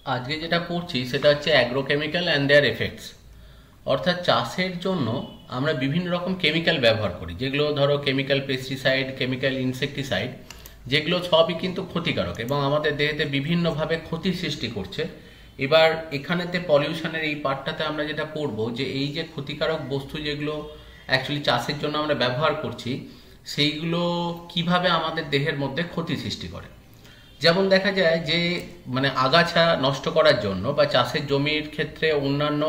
আজকে যেটা পড়ছি সেটা হচ্ছে অ্যাগ্রোকেমিক্যাল অ্যান্ড দেয়ার এফেক্টস। অর্থাৎ চাষের জন্য আমরা বিভিন্ন রকম কেমিক্যাল ব্যবহার করি, যেগুলো ধরো কেমিক্যাল পেস্টিসাইড, কেমিক্যাল ইনসেকটিসাইড, যেগুলো সবই কিন্তু ক্ষতিকারক এবং আমাদের দেহেতে বিভিন্নভাবে ক্ষতির সৃষ্টি করছে। এবার এখানেতে পলিউশনের এই পার্টটাতে আমরা যেটা পড়বো যে এই যে ক্ষতিকারক বস্তু যেগুলো অ্যাকচুয়ালি চাষের জন্য আমরা ব্যবহার করছি, সেইগুলো কিভাবে আমাদের দেহের মধ্যে ক্ষতি সৃষ্টি করে। যেমন দেখা যায় যে আগাছা নষ্ট করার জন্য বা চাষের জমির ক্ষেত্রে অন্যান্য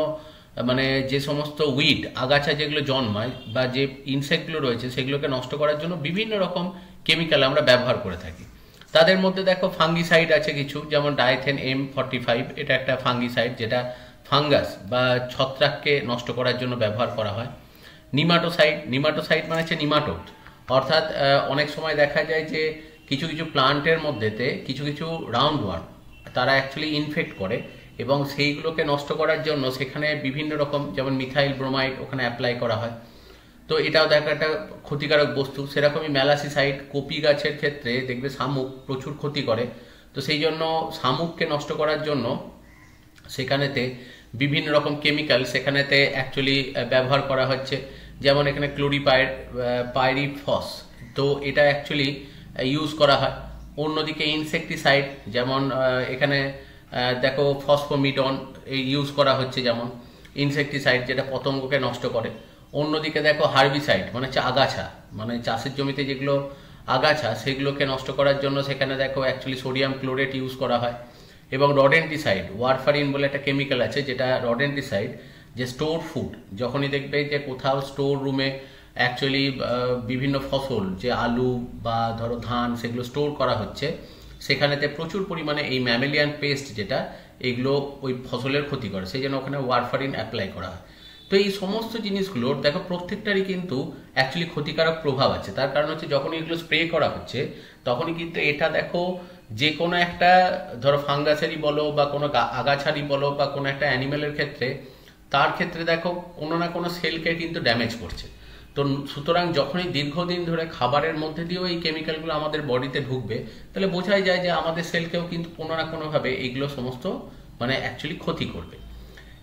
যে সমস্ত উইড আগাছা যেগুলো জন্মায় বা যে ইনসেক্টগুলো রয়েছে সেগুলোকে নষ্ট করার জন্য বিভিন্ন রকম কেমিক্যাল আমরা ব্যবহার করে থাকি। তাদের মধ্যে দেখো ফাঙ্গিসাইড আছে কিছু, যেমন ডাইথেন M45, এটা একটা ফাঙ্গিসাইড যেটা ফাঙ্গাস বা ছত্রাককে নষ্ট করার জন্য ব্যবহার করা হয়। নিমাটোসাইড মানে হচ্ছে নিমাটোড, অর্থাৎ অনেক সময় দেখা যায় যে কিছু কিছু প্লান্টের মধ্যেতে কিছু কিছু রাউন্ড ওয়ার্ম তারা অ্যাকচুয়ালি ইনফেক্ট করে এবং সেইগুলোকে নষ্ট করার জন্য সেখানে বিভিন্ন রকম যেমন মিথাইল ব্রোমাইড ওখানে অ্যাপ্লাই করা হয়। তো এটাও দেখা একটা ক্ষতিকারক বস্তু। সেরকমই ম্যালাসিসাইড কপি গাছের ক্ষেত্রে দেখবে শামুক প্রচুর ক্ষতি করে, তো সেই জন্য শামুককে নষ্ট করার জন্য সেখানেতে বিভিন্ন রকম কেমিক্যাল সেখানেতে অ্যাকচুয়ালি ব্যবহার করা হচ্ছে। যেমন এখানে পাইরিফস, তো এটা অ্যাকচুয়ালি ইউজ করা হয়। অন্যদিকে ইনসেকটিসাইড যেমন এখানে দেখো ফসফোমিডন ইউজ করা হচ্ছে, যেমন ইনসেকটিসাইড যেটা পতঙ্গকে নষ্ট করে। অন্যদিকে দেখো হার্বিসাইড মানে হচ্ছে আগাছা, মানে চাষের জমিতে যেগুলো আগাছা সেগুলোকে নষ্ট করার জন্য সেখানে দেখো অ্যাকচুয়ালি সোডিয়াম ক্লোরেট ইউজ করা হয়। এবং রডেন্টিসাইড, ওয়ারফারিন বলে একটা কেমিক্যাল আছে যেটা রডেন্টিসাইড, যে স্টোর ফুড যখনই দেখবে যে কোথাও স্টোর রুমে অ্যাকচুয়ালি বিভিন্ন ফসল যে আলু বা ধরো ধান সেগুলো স্টোর করা হচ্ছে, সেখানেতে প্রচুর পরিমাণে এই ম্যামেলিয়ান পেস্ট যেটা এগুলো ওই ফসলের ক্ষতি করে, সেই জন্য ওখানে ওয়ারফারিন অ্যাপ্লাই করা হয়। তো এই সমস্ত জিনিসগুলোর দেখো প্রত্যেকটারই কিন্তু অ্যাকচুয়ালি ক্ষতিকারক প্রভাব আছে। তার কারণ হচ্ছে যখন এগুলো স্প্রে করা হচ্ছে তখনই কিন্তু এটা দেখো যে কোনো একটা ধরো ফাঙ্গাসেরই বলো বা কোনো আগাছারই বলো বা কোনো একটা অ্যানিমেলের ক্ষেত্রে, তার ক্ষেত্রে দেখো কোনো না কোনো সেলকে কিন্তু ড্যামেজ করছে। তো সুতরাং যখনই দীর্ঘদিন ধরে খাবারের মধ্যে দিয়েও এই কেমিক্যালগুলো আমাদের বডিতে ঢুকবে, তাহলে বোঝাই যায় যে আমাদের সেলকেও কিন্তু কোনো না কোনোভাবে এইগুলো সমস্ত অ্যাকচুয়ালি ক্ষতি করবে।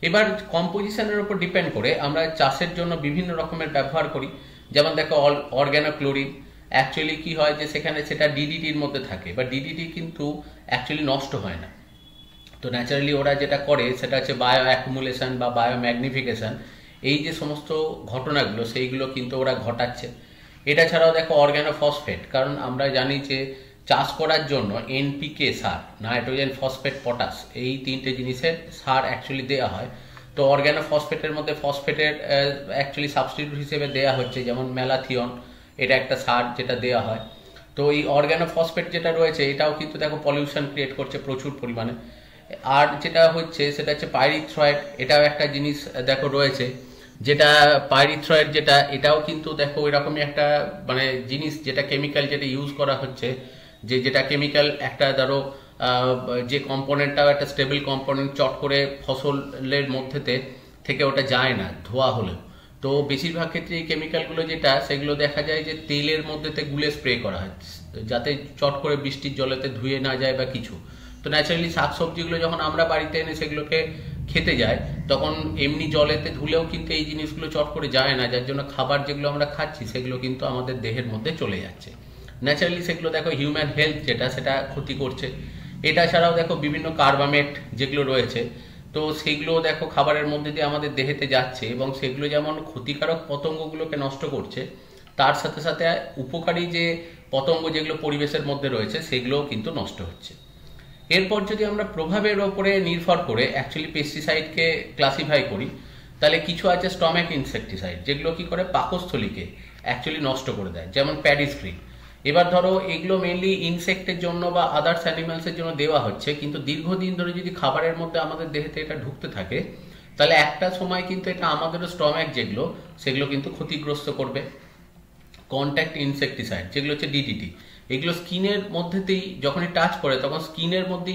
এবার কম্পোজিশনের উপর ডিপেন্ড করে আমরা চাষের জন্য বিভিন্ন রকমের ব্যবহার করি। যেমন দেখো অর্গানোক্লোরিন, অ্যাকচুয়ালি কি হয় যে সেখানে সেটা ডিডিটির মধ্যে থাকে, বা ডিডিটি কিন্তু অ্যাকচুয়ালি নষ্ট হয় না। তো ন্যাচারালি ওরা যেটা করে সেটা হচ্ছে বায়ো অ্যাকুমুলেশন বা বায়ো ম্যাগনিফিকেশন, এই যে সমস্ত ঘটনাগুলো সেইগুলো কিন্তু ওরা ঘটাচ্ছে। এটা ছাড়াও দেখো অর্গানোফসফেট, কারণ আমরা জানি যে চাষ করার জন্য এনপিকে সার, নাইট্রোজেন ফসফেট পটাশ, এই তিনটে জিনিসের সার অ্যাকচুয়ালি দেওয়া হয়। তো অর্গানোফসফেটের মধ্যে ফসফেটের অ্যাকচুয়ালি সাবস্টিটিউট হিসেবে দেওয়া হচ্ছে, যেমন ম্যালাথিয়ন, এটা একটা সার যেটা দেওয়া হয়। তো এই অর্গানোফসফেট যেটা রয়েছে এটাও কিন্তু দেখো পলিউশন ক্রিয়েট করছে প্রচুর পরিমাণে। আর যেটা হচ্ছে সেটা হচ্ছে পাইরিথ্রয়েড, এটাও একটা জিনিস দেখো রয়েছে, যেটা পাইরিথ্রয়েড যেটা এটাও কিন্তু দেখো এরকমই একটা জিনিস, যেটা কেমিক্যাল যেটা ইউজ করা হচ্ছে, যেটা কেমিক্যাল একটা ধরো যে কম্পোনেন্টটাও একটা স্টেবল কম্পোনেন্ট, চট করে ফসলের মধ্যেতে থেকে ওটা যায় না ধোয়া হলেও। তো বেশিরভাগ ক্ষেত্রে এই কেমিক্যালগুলো যেটা সেগুলো দেখা যায় যে তেলের মধ্যেতে গুলে স্প্রে করা হয়, যাতে চট করে বৃষ্টির জলেতে ধুয়ে না যায় বা কিছু। তো ন্যাচারালি শাকসবজিগুলো যখন আমরা বাড়িতে এনে সেগুলোকে খেতে যাই, তখন এমনি জলেতে ধুলেও কিন্তু এই জিনিসগুলো চট করে যায় না, যার জন্য খাবার যেগুলো আমরা খাচ্ছি সেগুলো কিন্তু আমাদের দেহের মধ্যে চলে যাচ্ছে। ন্যাচারালি সেগুলো দেখো হিউম্যান হেলথ যেটা সেটা ক্ষতি করছে। এটা ছাড়াও দেখো বিভিন্ন কার্বামেট যেগুলো রয়েছে, তো সেগুলো দেখো খাবারের মধ্যে দিয়ে আমাদের দেহেতে যাচ্ছে এবং সেগুলো যেমন ক্ষতিকারক পতঙ্গগুলোকে নষ্ট করছে, তার সাথে সাথে উপকারী যে পতঙ্গ যেগুলো পরিবেশের মধ্যে রয়েছে সেগুলোও কিন্তু নষ্ট হচ্ছে। এরপর যদি আমরা প্রভাবের ওপরে নির্ভর করে অ্যাকচুয়ালি পেস্টিসাইডকে ক্লাসিফাই করি, তাহলে কিছু আছে স্টমেক ইনসেকটিসাইড, যেগুলো কি করে পাকস্থলীকে অ্যাকচুয়ালি নষ্ট করে দেয়, যেমন প্যাডিস্ক্রিন। এবার ধরো এগুলো মেনলি ইনসেক্টের জন্য বা আদার্স অ্যানিমালসের জন্য দেওয়া হচ্ছে, কিন্তু দীর্ঘদিন ধরে যদি খাবারের মধ্যে আমাদের দেহেতে এটা ঢুকতে থাকে, তাহলে একটা সময় কিন্তু এটা আমাদেরও স্টমেক যেগুলো সেগুলো কিন্তু ক্ষতিগ্রস্ত করবে। কন্ট্যাক্ট ইনসেকটিসাইড যেগুলো হচ্ছে ডিডিটি, এগুলো স্কিনের মধ্যেতেই যখনই টাচ করে তখন স্কিনের মধ্যে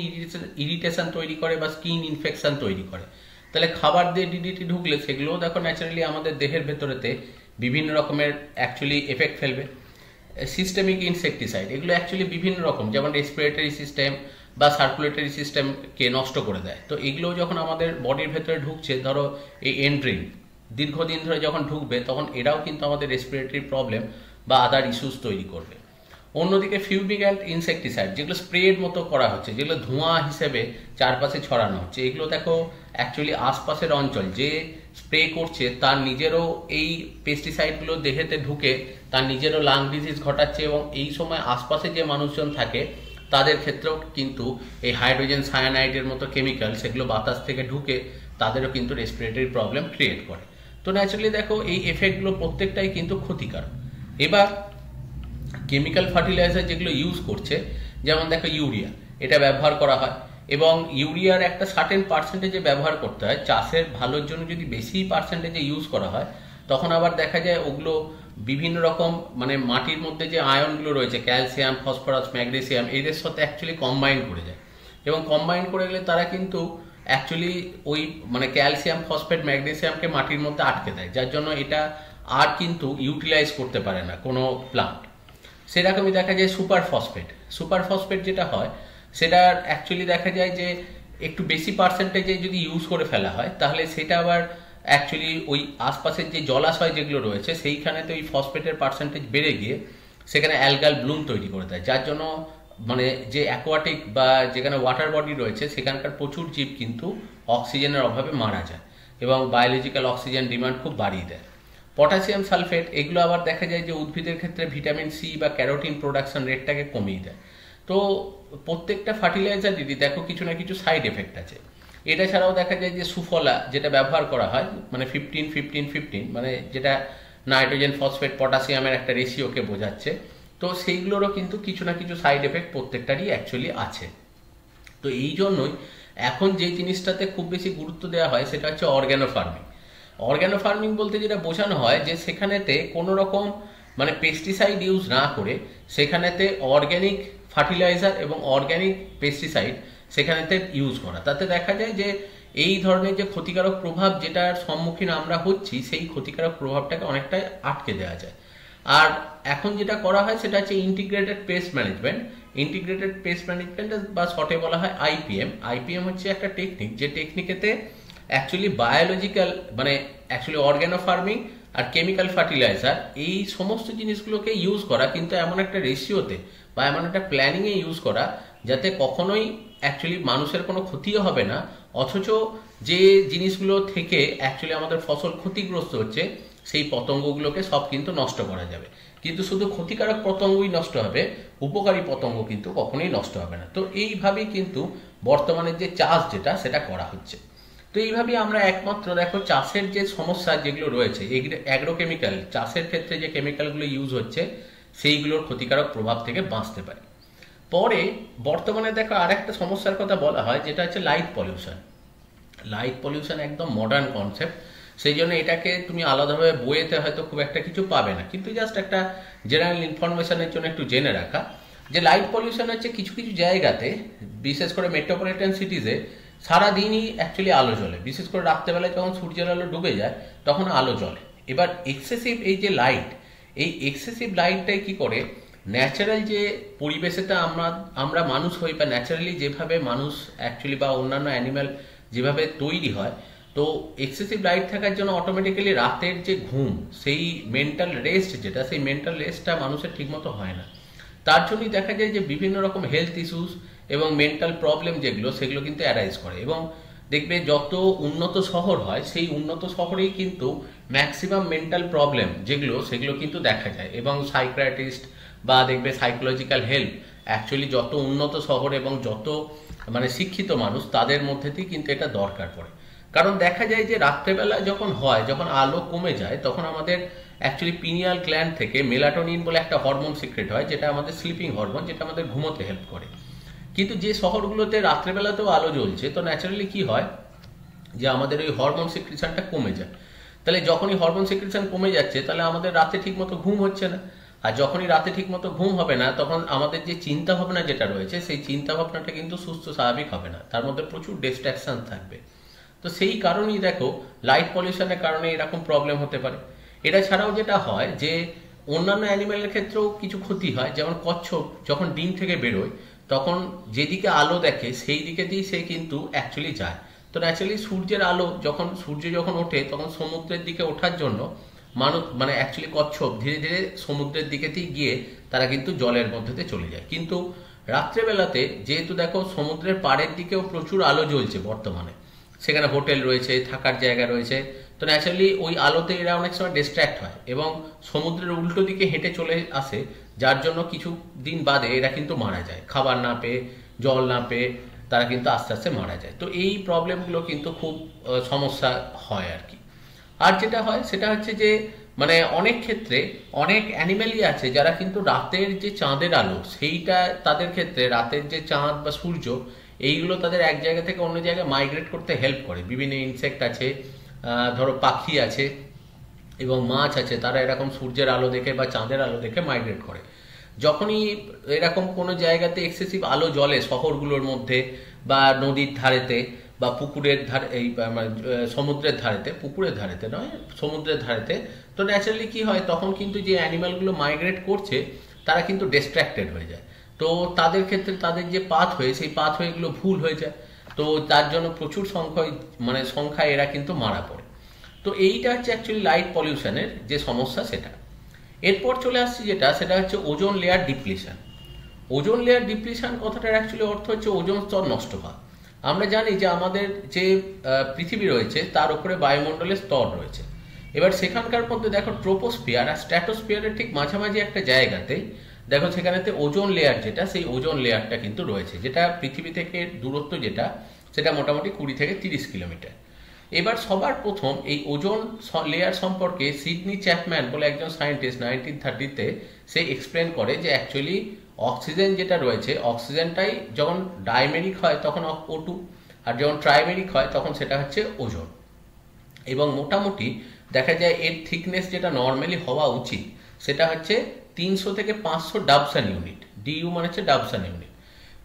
ইরিটেশন তৈরি করে বা স্কিন ইনফেকশন তৈরি করে। তাহলে খাবার দিয়ে ডিডিটি ঢুকলে সেগুলোও দেখো ন্যাচারালি আমাদের দেহের ভেতরেতে বিভিন্ন রকমের অ্যাকচুয়ালি এফেক্ট ফেলবে। সিস্টেমিক ইনসেকটিসাইড এগুলো অ্যাকচুয়ালি বিভিন্ন রকম, যেমন রেসপিরেটরি সিস্টেম, বা সার্কুলেটরি সিস্টেমকে নষ্ট করে দেয়। তো এগুলো যখন আমাদের বডির ভেতরে ঢুকছে, ধরো এই এন্ট্রিন দীর্ঘদিন ধরে যখন ঢুকবে, তখন এরাও কিন্তু আমাদের রেসপিরেটরি প্রবলেম বা আদার ইস্যুস তৈরি করবে। অন্যদিকে ফিউমিগ্যান্ট ইনসেকটিসাইড যেগুলো স্প্রের মতো করা হচ্ছে, যেগুলো ধোঁয়া হিসেবে চারপাশে ছড়ানো হচ্ছে, এগুলো দেখো অ্যাকচুয়ালি আশপাশের অঞ্চল যে স্প্রে করছে তার নিজেরও এই পেস্টিসাইডগুলো দেহেতে ঢুকে তার নিজেরও লাং ডিজিজ ঘটাচ্ছে, এবং এই সময় আশপাশে যে মানুষজন থাকে তাদের ক্ষেত্রেও কিন্তু এই হাইড্রোজেন সায়ানাইডের মতো কেমিক্যাল সেগুলো বাতাস থেকে ঢুকে তাদেরও কিন্তু রেসপিরেটরি প্রবলেম ক্রিয়েট করে। তো ন্যাচারালি দেখো এই এফেক্টগুলো প্রত্যেকটাই কিন্তু ক্ষতিকারক। এবার কেমিক্যাল ফার্টিলাইজার যেগুলো ইউজ করছে, যেমন দেখো ইউরিয়া, এটা ব্যবহার করা হয়, এবং ইউরিয়ার একটা সার্টেন পার্সেন্টেজে ব্যবহার করতে হয়। চাষের ভালোর জন্য যদি বেশি পার্সেন্টেজে ইউজ করা হয়, তখন আবার দেখা যায় ওগুলো বিভিন্ন রকম মানে মাটির মধ্যে যে আয়নগুলো রয়েছে ক্যালসিয়াম, ফসফরাস, ম্যাগনেসিয়াম, এদের সাথে অ্যাকচুয়ালি কম্বাইন করে যায়, এবং কম্বাইন করে গেলে তারা কিন্তু অ্যাকচুয়ালি ওই মানে ক্যালসিয়াম, ফসফেট, ম্যাগনেসিয়ামকে মাটির মধ্যে আটকে দেয়, যার জন্য এটা আর কিন্তু ইউটিলাইজ করতে পারে না কোনো প্লান্ট। সেরকমই দেখা যায় সুপার ফসফেট যেটা হয় সেটা অ্যাকচুয়ালি দেখা যায় যে একটু বেশি পার্সেন্টেজে যদি ইউজ করে ফেলা হয়, তাহলে সেটা আবার অ্যাকচুয়ালি ওই আশপাশের যে জলাশয় যেগুলো রয়েছে সেইখানেতে ওই ফসফেটের পার্সেন্টেজ বেড়ে গিয়ে সেখানে অ্যালগাল ব্লুম তৈরি করে দেয়, যার জন্য মানে যে অ্যাকোয়াটিক বা যেখানে ওয়াটার বডি রয়েছে সেখানকার প্রচুর জীব কিন্তু অক্সিজেনের অভাবে মারা যায়, এবং বায়োলজিক্যাল অক্সিজেন ডিমান্ড খুব বাড়িয়ে দেয়। পটাশিয়াম সালফেট এগুলো আবার দেখা যায় যে উদ্ভিদের ক্ষেত্রে ভিটামিন সি বা ক্যারোটিন প্রোডাকশন রেটটাকে কমিয়ে দেয়। তো প্রত্যেকটা ফার্টিলাইজারেরই দেখো কিছু না কিছু সাইড এফেক্ট আছে। এটা ছাড়াও দেখা যায় যে সুফলা যেটা ব্যবহার করা হয় মানে 15-15-15 মানে যেটা নাইট্রোজেন, ফসফেট, পটাশিয়ামের একটা রেশিওকে বোঝাচ্ছে, তো সেইগুলোরও কিন্তু কিছু না কিছু সাইড এফেক্ট প্রত্যেকটারই অ্যাকচুয়ালি আছে। তো এই জন্যই এখন যে জিনিসটাতে খুব বেশি গুরুত্ব দেওয়া হয় সেটা হচ্ছে অর্গ্যানো ফার্মিং বলতে যেটা বোঝানো হয় যে সেখানেতে কোনো রকম মানে পেস্টিসাইড ইউজ না করে সেখানেতে অর্গ্যানিক ফার্টিলাইজার এবং অর্গ্যানিক পেস্টিসাইড সেখানেতে ইউজ করা। তাতে দেখা যায় যে এই ধরনের যে ক্ষতিকারক প্রভাব যেটার সম্মুখীন আমরা হচ্ছি সেই ক্ষতিকারক প্রভাবটাকে অনেকটাই আটকে দেওয়া যায়। আর এখন যেটা করা হয় সেটা হচ্ছে ইন্টিগ্রেটেড পেস্ট ম্যানেজমেন্ট বা শর্টে বলা হয় আইপিএম হচ্ছে একটা টেকনিক, যে টেকনিকেতে অ্যাকচুয়ালি বায়োলজিক্যাল মানে অ্যাকচুয়ালি অর্গ্যানো ফার্মিং আর কেমিক্যাল ফার্টিলাইজার এই সমস্ত জিনিসগুলোকে ইউজ করা, কিন্তু এমন একটা রেশিওতে বা এমন একটা প্ল্যানিংয়ে ইউজ করা যাতে কখনোই অ্যাকচুয়ালি মানুষের কোনো ক্ষতিও হবে না, অথচ যে জিনিসগুলো থেকে অ্যাকচুয়ালি আমাদের ফসল ক্ষতিগ্রস্ত হচ্ছে সেই পতঙ্গগুলোকে সব কিন্তু নষ্ট করা যাবে। কিন্তু শুধু ক্ষতিকারক পতঙ্গই নষ্ট হবে, উপকারী পতঙ্গ কিন্তু কখনোই নষ্ট হবে না। তো এইভাবেই কিন্তু বর্তমানে যে চাষ যেটা সেটা করা হচ্ছে। তো এইভাবে আমরা একমাত্র দেখো চাষের যে সমস্যা যেগুলো রয়েছে অ্যাগ্রোকেমিক্যাল চাষের ক্ষেত্রে যে কেমিক্যালগুলো ইউজ হচ্ছে সেইগুলোর ক্ষতিকারক প্রভাব থেকে বাঁচতে পারি। পরে বর্তমানে দেখো আর একটা সমস্যার কথা বলা হয় যেটা হচ্ছে লাইট পলিউশন একদম মডার্ন কনসেপ্ট, সেই জন্য এটাকে তুমি আলাদাভাবে বইয়েতে হয়তো খুব একটা কিছু পাবে না, কিন্তু জাস্ট একটা জেনারেল ইনফরমেশনের জন্য একটু জেনে রাখা যে লাইট পলিউশন হচ্ছে কিছু কিছু জায়গাতে, বিশেষ করে মেট্রোপলিটন সিটিজে সারাদিনই অ্যাকচুয়ালি আলো জ্বলে, বিশেষ করে রাত্রেবেলায় যখন সূর্যের আলো ডুবে যায় তখন আলো জ্বলে। এবার এক্সেসিভ এই যে লাইট, এই এক্সেসিভ লাইটটাই কি করে ন্যাচারাল যে পরিবেশেতে আমরা মানুষ হই বা ন্যাচারালি যেভাবে মানুষ অ্যাকচুয়ালি বা অন্যান্য অ্যানিম্যাল যেভাবে তৈরি হয়, তো এক্সেসিভ লাইট থাকার জন্য অটোমেটিক্যালি রাতের যে ঘুম সেই মেন্টাল রেস্ট যেটা সেই মেন্টাল রেস্টটা মানুষের ঠিকমতো হয় না। তার জন্যই দেখা যায় যে বিভিন্ন রকম হেলথ ইস্যুস এবং মেন্টাল প্রবলেম যেগুলো সেগুলো কিন্তু অ্যারাইজ করে। এবং দেখবে যত উন্নত শহর হয় সেই উন্নত শহরেই কিন্তু ম্যাক্সিমাম মেন্টাল প্রবলেম যেগুলো সেগুলো কিন্তু দেখা যায়, এবং সাইকিয়াট্রিস্ট বা দেখবে সাইকোলজিক্যাল হেল্প অ্যাকচুয়ালি যত উন্নত শহর এবং যত মানে শিক্ষিত মানুষ তাদের মধ্যেতেই কিন্তু এটা দরকার পড়ে। কারণ দেখা যায় যে রাত্রেবেলা যখন আলো কমে যায় তখন আমাদের অ্যাকচুয়ালি পিনিয়াল গ্ল্যান্ড থেকে মেলাটোনিন বলে একটা হরমোন সিক্রেট হয়, যেটা আমাদের স্লিপিং হরমোন, যেটা আমাদের ঘুমোতে হেল্প করে। কিন্তু যে শহরগুলোতে রাত্রেবেলাতেও আলো জ্বলছে, তো ন্যাচারালি কি হয় যে আমাদের ওই হরমোন সিক্রেশনটা কমে যায়। তাহলে যখনই হরমোন সিক্রেশন কমে যাচ্ছে তাহলে আমাদের রাতে ঠিকমতো ঘুম হচ্ছে না, আর যখনই রাতে ঠিকমতো ঘুম হবে না তখন আমাদের যে চিন্তা ভাবনা যেটা রয়েছে সেই চিন্তা ভাবনাটা কিন্তু সুস্থ স্বাভাবিক হবে না, তার মধ্যে প্রচুর ডিস্ট্রাকশন থাকবে। তো সেই কারণেই দেখো লাইট পলিউশনের কারণে এরকম প্রবলেম হতে পারে। এটা ছাড়াও যেটা হয় যে অন্যান্য অ্যানিমেলের ক্ষেত্রেও কিছু ক্ষতি হয়, যেমন কচ্ছপ যখন ডিম থেকে বেরোয় তখন যেদিকে আলো দেখে সেই দিকে দিয়ে সে কিন্তু অ্যাকচুয়ালি যায়। তো ন্যাচারালি সূর্যের আলো সূর্য যখন ওঠে তখন সমুদ্রের দিকে ওঠার জন্য মানুষ মানে অ্যাকচুয়ালি কচ্ছপ ধীরে ধীরে সমুদ্রের দিকে গিয়ে তারা কিন্তু জলের মধ্যেতে চলে যায়। কিন্তু রাত্রেবেলাতে যেহেতু দেখো সমুদ্রের পাড়ের দিকেও প্রচুর আলো জ্বলছে বর্তমানে, সেখানে হোটেল রয়েছে, থাকার জায়গা রয়েছে, তো ন্যাচারালি ওই আলোতে এরা অনেক সময় ডিস্ট্র্যাক্ট হয় এবং সমুদ্রের উল্টো দিকে হেঁটে চলে আসে, যার জন্য কিছু দিন বাদে এরা কিন্তু মারা যায়, খাবার না পেয়ে, জল না পেয়ে তারা কিন্তু আস্তে আস্তে মারা যায়। তো এই প্রবলেমগুলো কিন্তু খুব সমস্যা হয় আর কি। আর যেটা হয় সেটা হচ্ছে যে মানে অনেক ক্ষেত্রে অনেক অ্যানিম্যালই আছে যারা কিন্তু রাতের যে চাঁদের আলো সেইটা তাদের ক্ষেত্রে রাতের যে চাঁদ বা সূর্য এইগুলো তাদের এক জায়গা থেকে অন্য জায়গায় মাইগ্রেট করতে হেল্প করে। বিভিন্ন ইনসেক্ট আছে, ধরো পাখি আছে এবং মাছ আছে, তারা এরকম সূর্যের আলো দেখে বা চাঁদের আলো দেখে মাইগ্রেট করে। যখনই এরকম কোনো জায়গাতে এক্সেসিভ আলো জ্বলে শহরগুলোর মধ্যে বা নদীর ধারেতে বা পুকুরের ধারে, এই সমুদ্রের ধারেতে, পুকুরের ধারেতে নয় সমুদ্রের ধারেতে, তো ন্যাচারালি কি হয় তখন কিন্তু যে অ্যানিমালগুলো মাইগ্রেট করছে তারা কিন্তু ডিস্ট্র্যাক্টেড হয়ে যায়। তো তাদের ক্ষেত্রে তাদের যে পাথওয়ে সেই পাথওয়েগুলো ভুল হয়ে যায়, তো তার জন্য প্রচুর সংখ্যায় এরা কিন্তু মারা পড়ে। তো এইটা হচ্ছে অ্যাকচুয়ালি লাইট পলিউশনের যে সমস্যা সেটা। এরপর চলে আসছি সেটা হচ্ছে ozone layer depletion. Ozone layer depletion কথাটার অ্যাকচুয়ালি অর্থ হচ্ছে ওজোন স্তর নষ্ট হওয়া। আমরা জানি যে আমাদের যে পৃথিবী রয়েছে তার উপরে বায়ুমণ্ডলের স্তর রয়েছে। এবার সেখানকার মধ্যে দেখো ট্রোপোস্ফিয়ার আর স্ট্র্যাটোস্ফিয়ারের ঠিক মাঝামাঝি একটা জায়গাতে দেখো সেখানেতে ওজোন লেয়ার সেই ওজোন লেয়ারটা কিন্তু রয়েছে, যেটা পৃথিবী থেকে দূরত্ব সেটা মোটামুটি 20 থেকে 30 কিলোমিটার। এবার সবার প্রথম এই ওজোন লেয়ার সম্পর্কে সিডনি চ্যাপম্যান বলে একজন সায়েন্টিস্ট 1930-তে সে এক্সপ্লেন করে যে অ্যাকচুয়ালি অক্সিজেন যেটা রয়েছে, অক্সিজেনটাই যখন ডাইমেরিক হয় তখন O2, আর যখন ট্রাইমেরিক হয় তখন সেটা হচ্ছে ওজোন। এবং মোটামুটি দেখা যায় এর থিকনেস যেটা নর্মালি হওয়া উচিত সেটা হচ্ছে 300 থেকে 500 ডাবসন ইউনিট। ডিইউ মানে হচ্ছে ডাবসন ইউনিট।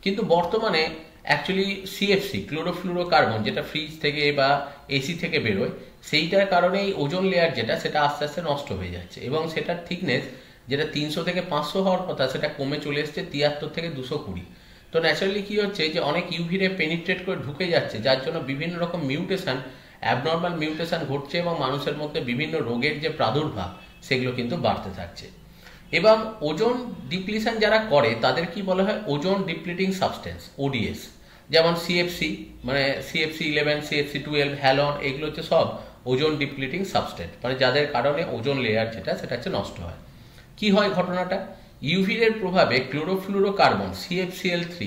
কিন্তু বর্তমানে অ্যাকচুয়ালি সিএফসি ক্লোরোফ্লুরোকার্বন যেটা ফ্রিজ থেকে বা এসি থেকে বেরোয়, সেইটার কারণে এই ওজোন লেয়ার সেটা আস্তে আস্তে নষ্ট হয়ে যাচ্ছে এবং সেটার থিকনেস যেটা 300 থেকে 500 হওয়ার কথা সেটা কমে চলে এসছে 73 থেকে 220। তো ন্যাচারালি কি হচ্ছে যে অনেক ইউভি রে পেনিট্রেট করে ঢুকে যাচ্ছে, যার জন্য বিভিন্ন রকম মিউটেশন, অ্যাবনর্মাল মিউটেশন ঘটছে এবং মানুষের মধ্যে বিভিন্ন রোগের যে প্রাদুর্ভাব সেগুলো কিন্তু বাড়তে থাকছে। এবং ওজোন ডিপ্লিশন যারা করে তাদের কি বলা হয় ওজোন ডিপ্লিটিং সাবস্টেন্স, ওডিএস। যেমন সিএফসি মানে CFC11, CFC12, হ্যালন, এগুলো হচ্ছে সব ওজোন ডিপ্লিটিং সাবস্টেন্স, মানে যাদের কারণে ওজোন লেয়ার সেটা হচ্ছে নষ্ট হয়। কি হয় ঘটনাটা, ইউভি এর প্রভাবে ক্লোরোফ্লুরোকার্বন CFCl3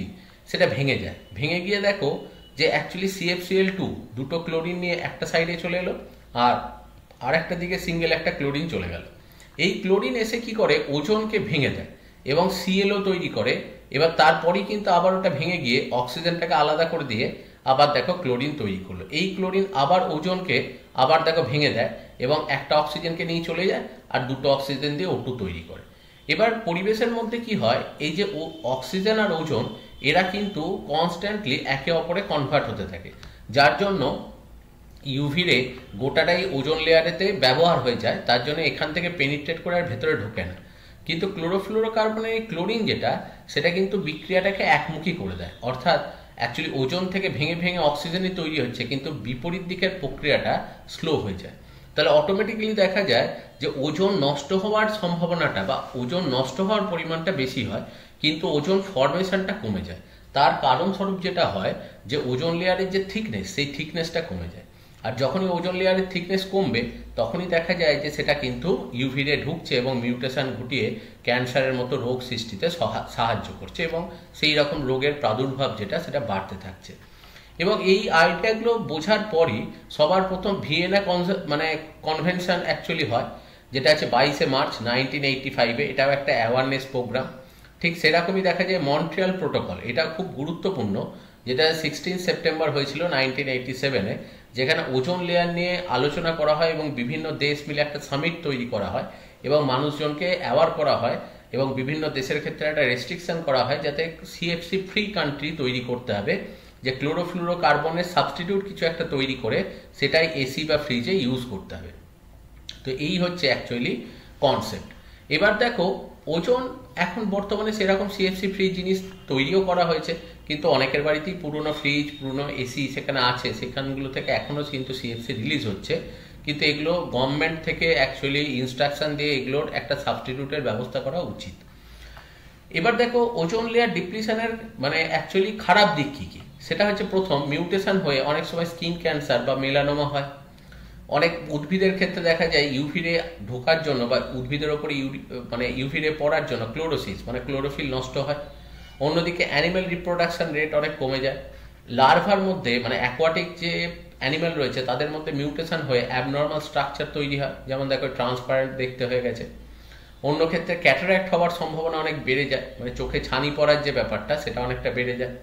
সেটা ভেঙে যায়। ভেঙে গিয়ে দেখো যে অ্যাকচুয়ালি CFCl2 দুটো ক্লোরিন নিয়ে একটা সাইডে চলে এলো আর একটা দিকে সিঙ্গেল একটা ক্লোরিন চলে গেল। এই ক্লোরিন এসে কি করে ওজোনকে ভেঙে দেয় এবং সিএলও তৈরি করে। এবার তারপরেই কিন্তু আবার ওটা ভেঙে গিয়ে অক্সিজেনটাকে আলাদা করে দিয়ে আবার দেখো ক্লোরিন তৈরি করলো। এই ক্লোরিন আবার ওজোনকে আবার দেখো ভেঙে দেয় এবং একটা অক্সিজেনকে নিয়ে চলে যায় আর দুটো অক্সিজেন দিয়ে O2 তৈরি করে। এবার পরিবেশের মধ্যে কি হয়, এই যে অক্সিজেন আর ওজোন এরা কিন্তু কনস্ট্যান্টলি একে অপরে কনভার্ট হতে থাকে, যার জন্য ইউভি রে গোটাটাই ওজোন লেয়ারেতে ব্যবহার হয়ে যায়, তার জন্য এখান থেকে পেনিট্রেট করে আর ভেতরে ঢোকে না। কিন্তু ক্লোরোফ্লুরোকার্বনের এই ক্লোরিন সেটা কিন্তু বিক্রিয়াটাকে একমুখী করে দেয়, অর্থাৎ অ্যাকচুয়ালি ওজোন থেকে ভেঙে ভেঙে অক্সিজেনই তৈরি হচ্ছে কিন্তু বিপরীত দিকের প্রক্রিয়াটা স্লো হয়ে যায়। তাহলে অটোমেটিক্যালি দেখা যায় যে ওজোন নষ্ট হওয়ার সম্ভাবনাটা বা ওজোন নষ্ট হওয়ার পরিমাণটা বেশি হয় কিন্তু ওজোন ফরমেশনটা কমে যায়। তার কারণস্বরূপ যেটা হয় যে ওজোন লেয়ারের যে থিকনেস সেই থিকনেসটা কমে যায়, আর যখনই ওজোন লেয়ারের থিকনেস কমবে তখনই দেখা যায় যে সেটা কিন্তু ইউভি রে ঢুকছে এবং মিউটেশন ঘটিয়ে ক্যান্সারের মতো রোগ সৃষ্টিতে সাহায্য করছে এবং সেই রকম রোগের প্রাদুর্ভাব সেটা বাড়তে থাকছে। এবং এই আইডিয়াগুলো বোঝার পরই সবার প্রথম ভিয়েনা কনভেনশন অ্যাকচুয়ালি হয়, যেটা আছে 22 মার্চ 1985-এ। এটাও একটা অ্যাওয়ারনেস প্রোগ্রাম। ঠিক সেরকমই দেখা যায় মন্ট্রিয়াল প্রোটোকল, এটা খুব গুরুত্বপূর্ণ, যেটা 16 সেপ্টেম্বর হয়েছিল 1987-এ, যেখানে ওজোন লেয়ার নিয়ে আলোচনা করা হয় এবং বিভিন্ন দেশ মিলে একটা সামিট তৈরি করা হয় এবং মানুষজনকে অ্যাওয়ার করা হয় এবং বিভিন্ন দেশের ক্ষেত্রে একটা রেস্ট্রিকশন করা হয় যাতে CFC ফ্রি কান্ট্রি তৈরি করতে হবে, যে ক্লোরোফ্লুরোকার্বনের সাবস্টিটিউট কিছু একটা তৈরি করে সেটাই এসি বা ফ্রিজে ইউজ করতে হবে। তো এই হচ্ছে অ্যাকচুয়ালি কনসেপ্ট। এবার দেখো ওজোন এখন বর্তমানে সেরকম সিএফসি ফ্রি জিনিস তৈরিও করা হয়েছে, কিন্তু অনেকের বাড়িতেই পুরনো ফ্রিজ, পুরনো এসি সেখানে আছে, সেখানগুলো থেকে এখনও কিন্তু সিএফসি রিলিজ হচ্ছে, কিন্তু এগুলো গভর্নমেন্ট থেকে অ্যাকচুয়ালি ইনস্ট্রাকশন দিয়ে এগুলোর একটা সাবস্টিটিউটের ব্যবস্থা করা উচিত। এবার দেখো ওজোন লেয়ার ডিপ্লিশনের মানে অ্যাকচুয়ালি খারাপ দিক কী কী, সেটা হচ্ছে প্রথম, মিউটেশন হয়ে অনেক সময় স্কিন ক্যান্সার বা মেলানোমা হয়। অনেক উদ্ভিদের ক্ষেত্রে দেখা যায় ইউভি রে ঢোকার জন্য বা উদ্ভিদের ওপরে ইউভি রে পড়ার জন্য ক্লোরোসিস মানে ক্লোরোফিল নষ্ট হয়। অন্যদিকে অ্যানিম্যাল রিপ্রোডাকশন রেট অনেক কমে যায়। লার্ভার মধ্যে মানে অ্যাকোয়াটিক যে অ্যানিম্যাল রয়েছে তাদের মধ্যে মিউটেশন হয়ে অ্যাবনর্মাল স্ট্রাকচার তৈরি হয়, যেমন দেখো ট্রান্সপারেন্ট দেখতে হয়ে গেছে। অন্য ক্ষেত্রে ক্যাটারাক্ট হওয়ার সম্ভাবনা অনেক বেড়ে যায়, মানে চোখে ছানি পড়ার যে ব্যাপারটা সেটা অনেকটা বেড়ে যায়।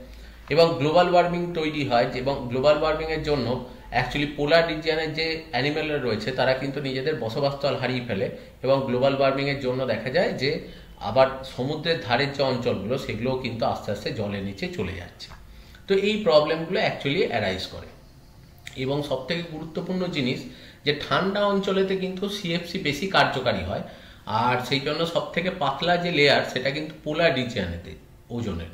এবং গ্লোবাল ওয়ার্মিং তৈরি হয়, এবং গ্লোবাল ওয়ার্মিংয়ের জন্য অ্যাকচুয়ালি পোলার রিজিয়নের যে অ্যানিম্যালরা রয়েছে তারা কিন্তু নিজেদের বসবাসস্থল হারিয়ে ফেলে, এবং গ্লোবাল ওয়ার্মিংয়ের জন্য দেখা যায় যে আবার সমুদ্রের ধারের যে অঞ্চলগুলো সেগুলোও কিন্তু আস্তে আস্তে জলের নিচে চলে যাচ্ছে। তো এই প্রবলেমগুলো অ্যাকচুয়ালি অ্যারাইজ করে। এবং সবথেকে গুরুত্বপূর্ণ জিনিস যে ঠান্ডা অঞ্চলেতে কিন্তু সিএফসি বেশি কার্যকারী হয়, আর সেই জন্য সবথেকে পাতলা যে লেয়ার সেটা কিন্তু পোলার রিজিয়নেতে ওজোনের।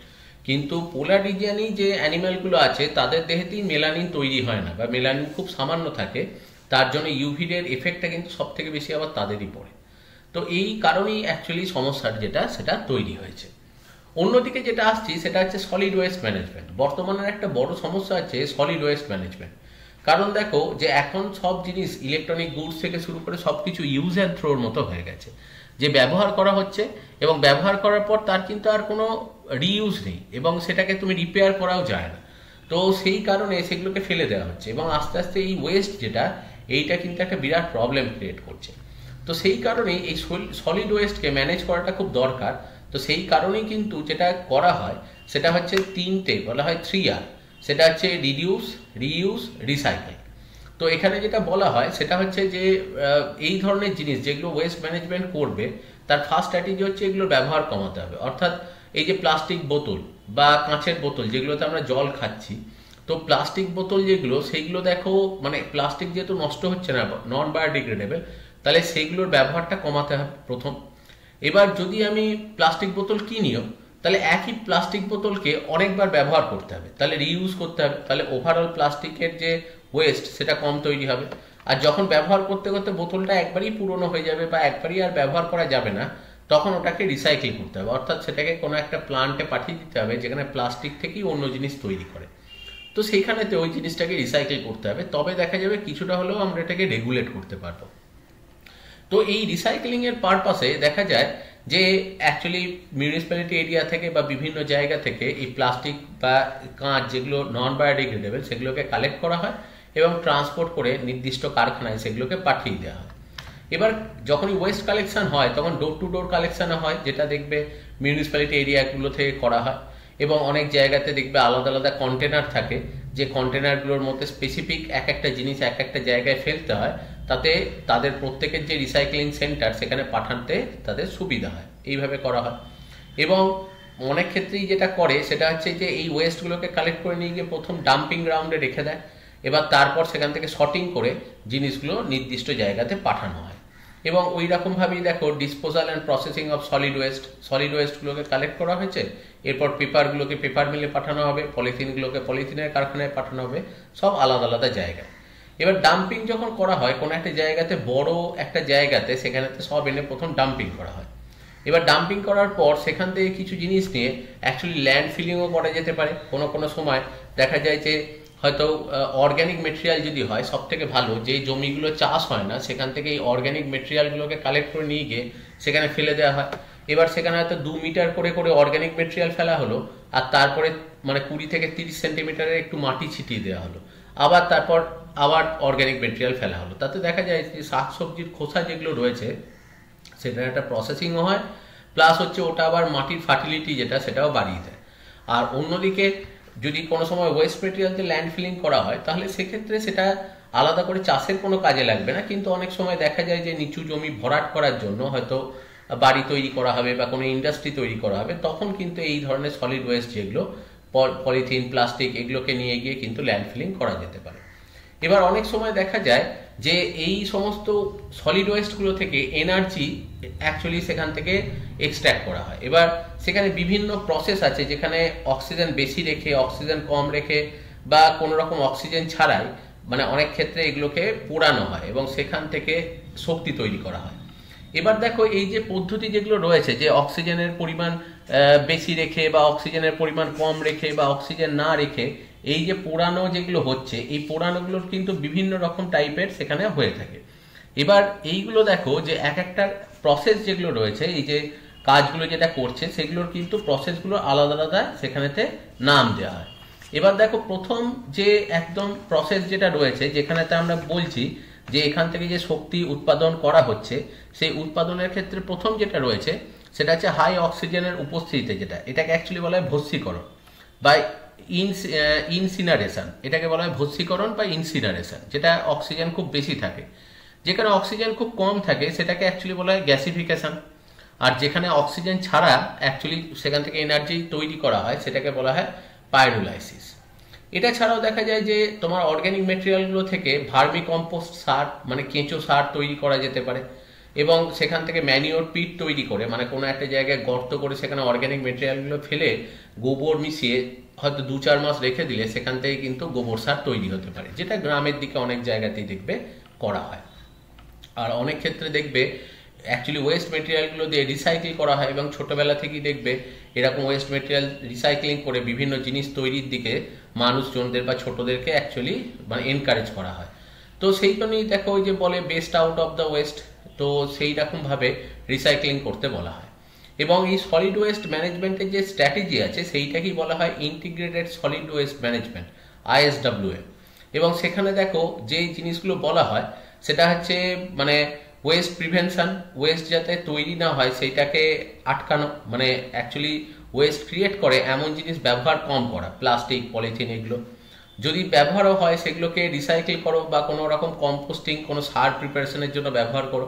কিন্তু পোলার রিজিয়নেই যে অ্যানিম্যালগুলো আছে তাদের দেহেতেই মেলানিন তৈরি হয় না বা মেলানিন খুব সামান্য থাকে, তার জন্য ইউভি রের এফেক্টটা কিন্তু সব থেকে বেশি আবার তাদেরই পড়ে। তো এই কারণেই অ্যাকচুয়ালি সমস্যার যেটা সেটা তৈরি হয়েছে। অন্যদিকে যেটা আসছি সেটা হচ্ছে সলিড ওয়েস্ট ম্যানেজমেন্ট। বর্তমানের একটা বড় সমস্যা হচ্ছে সলিড ওয়েস্ট ম্যানেজমেন্ট। কারণ দেখো যে এখন সব জিনিস ইলেকট্রনিক গুডস থেকে শুরু করে সব কিছু ইউজ অ্যান্ড থ্রোর মতো হয়ে গেছে, যে ব্যবহার করা হচ্ছে এবং ব্যবহার করার পর তার কিন্তু আর কোনো রিইউজ নেই এবং সেটাকে তুমি রিপেয়ার করাও যায় না। তো সেই কারণে সেগুলোকে ফেলে দেওয়া হচ্ছে এবং আস্তে আস্তে এই ওয়েস্ট যেটা এইটা কিন্তু একটা বিরাট প্রবলেম ক্রিয়েট করছে। তো সেই কারণেই এই সলিড ওয়েস্টকে ম্যানেজ করাটা খুব দরকার। তো সেই কারণেই কিন্তু যেটা করা হয় সেটা হচ্ছে তিনটে, বলা হয় 3R, সেটা হচ্ছে রিডিউস, রিইউজ, রিসাইকেল। তো এখানে যেটা বলা হয় সেটা হচ্ছে যে এই ধরনের জিনিস যেগুলো ওয়েস্ট ম্যানেজমেন্ট করবে তার ফার্স্ট স্ট্র্যাটেজি হচ্ছে এগুলোর ব্যবহার কমাতে হবে। অর্থাৎ এই যে প্লাস্টিক বোতল বা কাঁচের বোতল যেগুলোতে আমরা জল খাচ্ছি, তো প্লাস্টিক বোতল যেগুলো সেইগুলো দেখো মানে প্লাস্টিক যেহেতু নষ্ট হচ্ছে না, নন বায়োডিগ্রেডেবল, তাহলে সেইগুলোর ব্যবহারটা কমাতে হবে প্রথম। এবার যদি আমি প্লাস্টিক বোতল কিনিও তাহলে একই প্লাস্টিক বোতলকে অনেকবার ব্যবহার করতে হবে, তাহলে রিইউজ করতে হবে, তাহলে ওভারঅল প্লাস্টিকের যে ওয়েস্ট সেটা কম তৈরি হবে। আর যখন ব্যবহার করতে করতে বোতলটা একবারই পুরনো হয়ে যাবে বা একবারই আর ব্যবহার করা যাবে না, তখন ওটাকে রিসাইকেল করতে হবে, অর্থাৎ সেটাকে কোনো একটা প্লান্টে পাঠিয়ে দিতে হবে যেখানে প্লাস্টিক থেকেই অন্য জিনিস তৈরি করে। তো সেইখানেতে ওই জিনিসটাকে রিসাইকেল করতে হবে, তবে দেখা যাবে কিছুটা হলেও আমরা এটাকে রেগুলেট করতে পারবো। তো এই রিসাইক্লিং এর পারপাসে দেখা যায় যে অ্যাকচুয়ালি মিউনিসিপ্যালিটি এরিয়া থেকে বা বিভিন্ন জায়গা থেকে এই প্লাস্টিক বা কাঁচ যেগুলো নন বায়োডিগ্রেডেবল সেগুলোকে কালেক্ট করা হয় এবং ট্রান্সপোর্ট করে নির্দিষ্ট কারখানায় সেগুলোকে পাঠিয়ে দেওয়া হয়। এবার যখনই ওয়েস্ট কালেকশন হয় তখন ডোর টু ডোর কালেকশন হয়, যেটা দেখবে মিউনিসিপ্যালিটি এরিয়াগুলো থেকে করা হয়, এবং অনেক জায়গাতে দেখবে আলাদা আলাদা কন্টেনার থাকে, যে কন্টেনারগুলোর মধ্যে স্পেসিফিক এক একটা জিনিস এক একটা জায়গায় ফেলতে হয়, তাতে তাদের প্রত্যেকের যে রিসাইক্লিং সেন্টার সেখানে পাঠাতে তাদের সুবিধা হয়, এইভাবে করা হয়। এবং অনেক ক্ষেত্রেই যেটা করে সেটা হচ্ছে যে এই ওয়েস্টগুলোকে কালেক্ট করে নিয়ে গিয়ে প্রথম ডাম্পিং গ্রাউন্ডে রেখে দেয়, এবার তারপর সেখান থেকে শর্টিং করে জিনিসগুলো নির্দিষ্ট জায়গাতে পাঠানো হয়। এবং ওই রকমভাবেই দেখো disposal and processing of solid ওয়েস্টগুলোকে কালেক্ট করা হয়েছে, এরপর পেপারগুলোকে পেপার মিলে পাঠানো হবে, পলিথিনগুলোকে পলিথিনের কারখানায় পাঠানো হবে, সব আলাদা আলাদা জায়গায়। এবার ডাম্পিং যখন করা হয় কোনো একটা জায়গাতে, বড় একটা জায়গাতে, সেখানেতে সব এনে প্রথম ডাম্পিং করা হয়। এবার ডাম্পিং করার পর সেখান থেকে কিছু জিনিস নিয়ে অ্যাকচুয়ালি ল্যান্ড ফিলিংও করা যেতে পারে। কোনো কোনো সময় দেখা যায় যে হয়তো অর্গ্যানিক মেটেরিয়াল যদি হয়, সব থেকে ভালো যে জমিগুলো চাষ হয় না সেখান থেকে এই অর্গ্যানিক মেটেরিয়ালগুলোকে কালেক্ট করে নিয়ে গিয়ে সেখানে ফেলে দেওয়া হয়। এবার সেখানে হয়তো 2 মিটার করে করে অর্গ্যানিক মেটেরিয়াল ফেলা হলো, আর তারপরে মানে 20 থেকে 30 সেন্টিমিটারের একটু মাটি ছিটিয়ে দেওয়া হলো, আবার তারপর আবার অর্গ্যানিক মেটেরিয়াল ফেলা হলো। তাতে দেখা যায় যে শাকসবজির খোসা যেগুলো রয়েছে সেটার একটা প্রসেসিংও হয়, প্লাস হচ্ছে ওটা আবার মাটির ফার্টিলিটি যেটা সেটাও বাড়িয়ে দেয়। আর অন্যদিকে যদি কোনো সময় ওয়েস্ট মেটেরিয়ালতে ল্যান্ড ফিলিং করা হয় তাহলে সেক্ষেত্রে সেটা আলাদা করে চাষের কোনো কাজে লাগবে না, কিন্তু অনেক সময় দেখা যায় যে নিচু জমি ভরাট করার জন্য হয়তো বাড়ি তৈরি করা হবে বা কোনো ইন্ডাস্ট্রি তৈরি করা হবে, তখন কিন্তু এই ধরনের সলিড ওয়েস্ট যেগুলো পলিথিন, প্লাস্টিক, এগুলোকে নিয়ে গিয়ে কিন্তু ল্যান্ড ফিলিং করা যেতে পারে। এবার অনেক সময় দেখা যায় যে এই সমস্ত সলিড ওয়েস্টগুলো থেকে এনার্জি অ্যাকচুয়ালি সেখান থেকে এক্সট্র্যাক্ট করা হয়। এবার সেখানে বিভিন্ন প্রসেস আছে যেখানে অক্সিজেন বেশি রেখে, অক্সিজেন কম রেখে বা কোনো রকম অক্সিজেন ছাড়াই মানে অনেক ক্ষেত্রে এগুলোকে পোড়ানো হয় এবং সেখান থেকে শক্তি তৈরি করা হয়। এবার দেখো এই যে পদ্ধতি যেগুলো রয়েছে, যে অক্সিজেনের পরিমাণ বেশি রেখে বা অক্সিজেনের পরিমাণ কম রেখে বা অক্সিজেন না রেখে এই যে পোড়ানো যেগুলো হচ্ছে, এই পোড়ানোগুলোর কিন্তু বিভিন্ন রকম টাইপের সেখানে হয়ে থাকে। এবার এইগুলো দেখো যে এক একটা প্রসেস যেগুলো রয়েছে, এই যে কাজগুলো যেটা করছে সেগুলোর কিন্তু প্রসেসগুলো আলাদা আলাদা সেখানেতে নাম দেওয়া হয়। এবার দেখো প্রথম যে একদম প্রসেস যেটা রয়েছে, যেখানেতে আমরা বলছি যে এখান থেকে যে শক্তি উৎপাদন করা হচ্ছে, সেই উৎপাদনের ক্ষেত্রে প্রথম যেটা রয়েছে সেটা হচ্ছে হাই অক্সিজেনের উপস্থিতিতে, যেটা এটাকে অ্যাকচুয়ালি বলা হয় ভস্মীকরণ বা ইনসিনারেশন। এটাকে বলা হয় ভস্মীকরণ বা ইনসিনারেশন, যেটা অক্সিজেন খুব বেশি থাকে। যেখানে অক্সিজেন খুব কম থাকে সেটাকে অ্যাকচুয়ালি বলা হয় গ্যাসিফিকেশন। আর যেখানে অক্সিজেন ছাড়া অ্যাকচুয়ালি সেখান থেকে এনার্জি তৈরি করা হয় সেটাকে বলা হয় পাইরোলাইসিস। এটা ছাড়াও দেখা যায় যে তোমার অর্গ্যানিক ম্যাটেরিয়ালগুলো থেকে ভার্মি কম্পোস্ট সার মানে কেঁচো সার তৈরি করা যেতে পারে এবং সেখান থেকে ম্যানিওর পিট তৈরি করে মানে কোনো একটা জায়গায় গর্ত করে সেখানে অর্গ্যানিক ম্যাটেরিয়ালগুলো ফেলে গোবর মিশিয়ে হয়তো 2-4 মাস রেখে দিলে সেখান থেকে কিন্তু গোবর সার তৈরি হতে পারে, যেটা গ্রামের দিকে অনেক জায়গাতেই দেখবে করা হয়। আর অনেক ক্ষেত্রে দেখবে অ্যাকচুয়ালি ওয়েস্ট মেটেরিয়ালগুলো দিয়ে রিসাইকেল করা হয় এবং ছোটবেলা থেকেই দেখবে এরকম ওয়েস্ট মেটেরিয়াল রিসাইক্লিং করে বিভিন্ন জিনিস তৈরির দিকে মানুষজনদের বা ছোটদেরকে অ্যাকচুয়ালি মানে এনকারেজ করা হয়। তো সেই জন্যই দেখো ওই যে বলে best out of the West, তো সেই রকমভাবে রিসাইক্লিং করতে বলা হয়। এবং এই সলিড ওয়েস্ট ম্যানেজমেন্টের যে স্ট্র্যাটেজি আছে সেইটাকেই বলা হয় integrated solid waste management, ISWM। এবং সেখানে দেখো যে জিনিসগুলো বলা হয় সেটা হচ্ছে মানে ওয়েস্ট প্রিভেনশন, ওয়েস্ট যাতে তৈরি না হয় সেইটাকে আটকানো, মানে অ্যাকচুয়ালি ওয়েস্ট ক্রিয়েট করে এমন জিনিস ব্যবহার কম করা, প্লাস্টিক, পলিথিন এগুলো যদি ব্যবহারও হয় সেগুলোকে রিসাইকেল করো বা কোনো রকম কম্পোস্টিং, কোনো সার প্রিপারেশনের জন্য ব্যবহার করো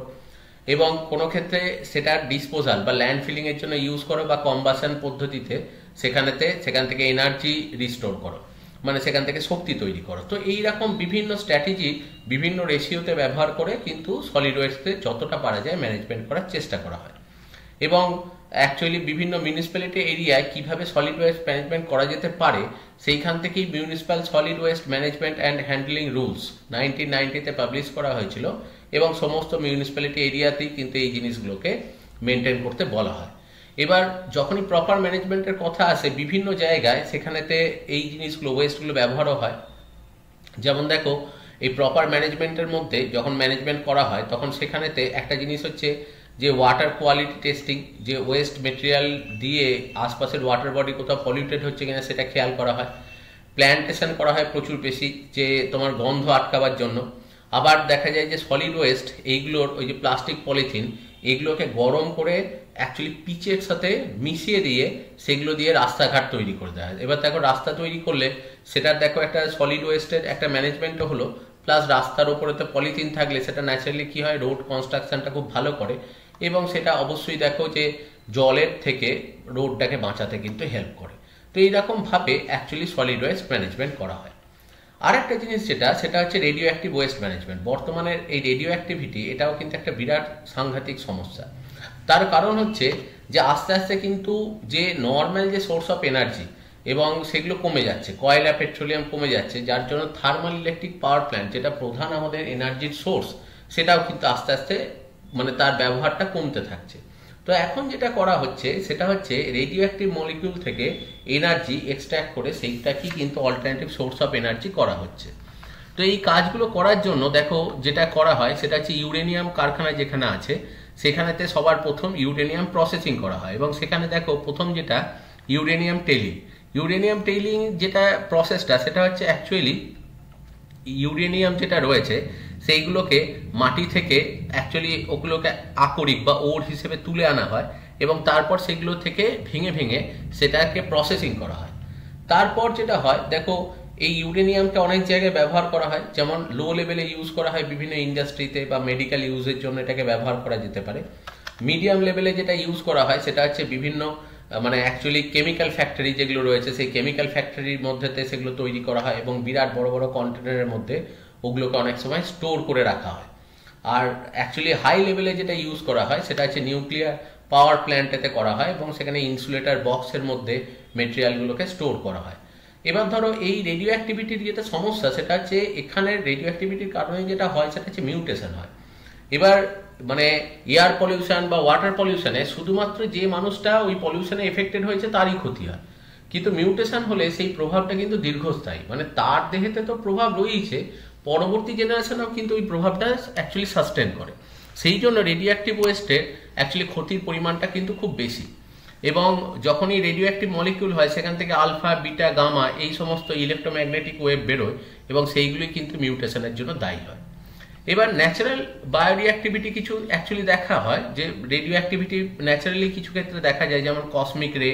এবং কোনো ক্ষেত্রে সেটা ডিসপোজাল বা ল্যান্ড ফিলিং এর জন্য ইউজ করো বা কম্বাসন পদ্ধতিতে সেখান থেকে এনার্জি রিস্টোর করো, মানে সেখান থেকে শক্তি তৈরি করো। তো এইরকম বিভিন্ন স্ট্র্যাটেজি বিভিন্ন রেশিওতে ব্যবহার করে কিন্তু সলিড ওয়েস্টকে যতটা পারা যায় ম্যানেজমেন্ট করার চেষ্টা করা হয়। এবং অ্যাকচুয়ালি বিভিন্ন মিউনিসিপ্যালিটি এরিয়ায় কিভাবে সলিড ওয়েস্ট ম্যানেজমেন্ট করা যেতে পারে সেইখান থেকেই municipal solid waste management and handling rules 1990-তে পাবলিশ করা হয়েছিল এবং সমস্ত মিউনিসিপ্যালিটি এরিয়াতেই কিন্তু এই জিনিসগুলোকে মেনটেন করতে বলা হয়। এবার যখনই প্রপার ম্যানেজমেন্টের কথা আসে বিভিন্ন জায়গায় সেখানেতে এই জিনিসগুলো ওয়েস্টগুলো ব্যবহারও হয়। যেমন দেখো এই প্রপার ম্যানেজমেন্টের মধ্যে যখন ম্যানেজমেন্ট করা হয় তখন সেখানেতে একটা জিনিস হচ্ছে যে ওয়াটার কোয়ালিটি টেস্টিং, যে ওয়েস্ট মেটেরিয়াল দিয়ে আশপাশের ওয়াটার বডি কোথাও পলিউটেড হচ্ছে কিনা সেটা খেয়াল করা হয়। প্ল্যান্টেশন করা হয় প্রচুর বেশি, যে তোমার গন্ধ আটকাবার জন্য। আবার দেখা যায় যে সলিড ওয়েস্ট এইগুলোর ওই যে প্লাস্টিক, পলিথিন এগুলোকে গরম করে অ্যাকচুয়ালি পিচের সাথে মিশিয়ে দিয়ে সেগুলো দিয়ে রাস্তাঘাট তৈরি করে দেওয়া হয়। এবার দেখো রাস্তা তৈরি করলে সেটার দেখো একটা সলিড ওয়েস্টের একটা ম্যানেজমেন্টও হলো, প্লাস রাস্তার উপরে তো পলিথিন থাকলে সেটা ন্যাচারালি কি হয় রোড কনস্ট্রাকশনটা খুব ভালো করে এবং সেটা অবশ্যই দেখো যে জলের থেকে রোডটাকে বাঁচাতে কিন্তু হেল্প করে। তো এইরকম ভাবে অ্যাকচুয়ালি সলিড ওয়েস্ট ম্যানেজমেন্ট করা হয়। আর একটা জিনিস সেটা হচ্ছে রেডিও অ্যাক্টিভ ওয়েস্ট ম্যানেজমেন্ট। বর্তমানের এই রেডিও অ্যাক্টিভিটি এটাও কিন্তু একটা বিরাট সাংঘাতিক সমস্যা। তার কারণ হচ্ছে যে আস্তে আস্তে কিন্তু যে নর্মাল যে সোর্স অফ এনার্জি এবং সেগুলো কমে যাচ্ছে, কয়লা, পেট্রোলিয়াম কমে যাচ্ছে, যার জন্য থার্মাল ইলেকট্রিক পাওয়ার প্ল্যান্ট যেটা প্রধান আমাদের এনার্জির সোর্স সেটাও কিন্তু আস্তে আস্তে মানে তার ব্যবহারটা কমতে থাকছে। তো এখন যেটা করা হচ্ছে সেটা হচ্ছে রেডিও অ্যাক্টিভ মলিকিউল থেকে এনার্জি এক্সট্র্যাক্ট করে সেইটাকেই কিন্তু অল্টারনেটিভ সোর্স অফ এনার্জি করা হচ্ছে। তো এই কাজগুলো করার জন্য দেখো যেটা করা হয় সেটা হচ্ছে ইউরেনিয়াম কারখানা যেখানে আছে সেখানেতে সবার প্রথম ইউরেনিয়াম প্রসেসিং করা হয় এবং সেখানে দেখো প্রথম যেটা ইউরেনিয়াম টেইলিং যেটা প্রসেসটা সেটা হচ্ছে অ্যাকচুয়ালি ইউরেনিয়াম যেটা রয়েছে সেইগুলোকে মাটি থেকে অ্যাকচুয়ালি ওগুলোকে আকরিক বা ওর হিসেবে তুলে আনা হয় এবং তারপর সেগুলো থেকে ভেঙে ভেঙে সেটাকে প্রসেসিং করা হয়। তারপর যেটা হয় দেখো এই ইউরেনিয়ামকে অনেক জায়গায় ব্যবহার করা হয়, যেমন লো লেভেলে ইউজ করা হয় বিভিন্ন ইন্ডাস্ট্রিতে বা মেডিকেল ইউজের জন্য এটাকে ব্যবহার করা যেতে পারে। মিডিয়াম লেভেলে যেটা ইউজ করা হয় সেটা হচ্ছে বিভিন্ন মানে অ্যাকচুয়ালি কেমিক্যাল ফ্যাক্টরি যেগুলো রয়েছে সেই কেমিক্যাল ফ্যাক্টরির মধ্যেতে সেগুলো তৈরি করা হয় এবং বিরাট বড় বড় কন্টেনারের মধ্যে ওগুলোকে অনেক সময় স্টোর করে রাখা হয়। আর অ্যাকচুয়ালি হাই লেভেলে যেটা ইউজ করা হয় সেটা হচ্ছে নিউক্লিয়ার পাওয়ার প্ল্যান্টেতে করা হয় এবং সেখানে ইনসুলেটর বক্সের মধ্যে মেটেরিয়ালগুলোকে স্টোর করা হয়। এবার ধরো এই রেডিও অ্যাক্টিভিটির যেটা সমস্যা সেটা হচ্ছে এখানে রেডিও অ্যাক্টিভিটির কারণে যেটা হয় সেটা হচ্ছে মিউটেশন হয়। এবার মানে এয়ার পলিউশন বা ওয়াটার পলিউশনে শুধুমাত্র যে মানুষটা ওই পলিউশনে এফেক্টেড হয়েছে তারই ক্ষতি হয়, কিন্তু মিউটেশন হলে সেই প্রভাবটা কিন্তু দীর্ঘস্থায়ী, মানে তার দেহেতে তো প্রভাব রয়েছে, পরবর্তী জেনারেশনেও কিন্তু ওই প্রভাবটা অ্যাকচুয়ালি সাস্টেন করে। সেই জন্য রেডিও অ্যাক্টিভ ওয়েস্টের অ্যাকচুয়ালি ক্ষতির পরিমাণটা কিন্তু খুব বেশি। এবং যখনই রেডিও অ্যাক্টিভ মলিকিউল হয় সেখান থেকে আলফা, বিটা, গামা এই সমস্ত ইলেকট্রোম্যাগনেটিক ওয়েভ বেরোয় এবং সেইগুলি কিন্তু মিউটেশনের জন্য দায়ী হয়। এবার ন্যাচারাল বায়োরিঅ্যাক্টিভিটি কিছু অ্যাকচুয়ালি দেখা হয়, যে রেডিও অ্যাক্টিভিটি ন্যাচারালি কিছু ক্ষেত্রে দেখা যায়, যেমন কসমিক রে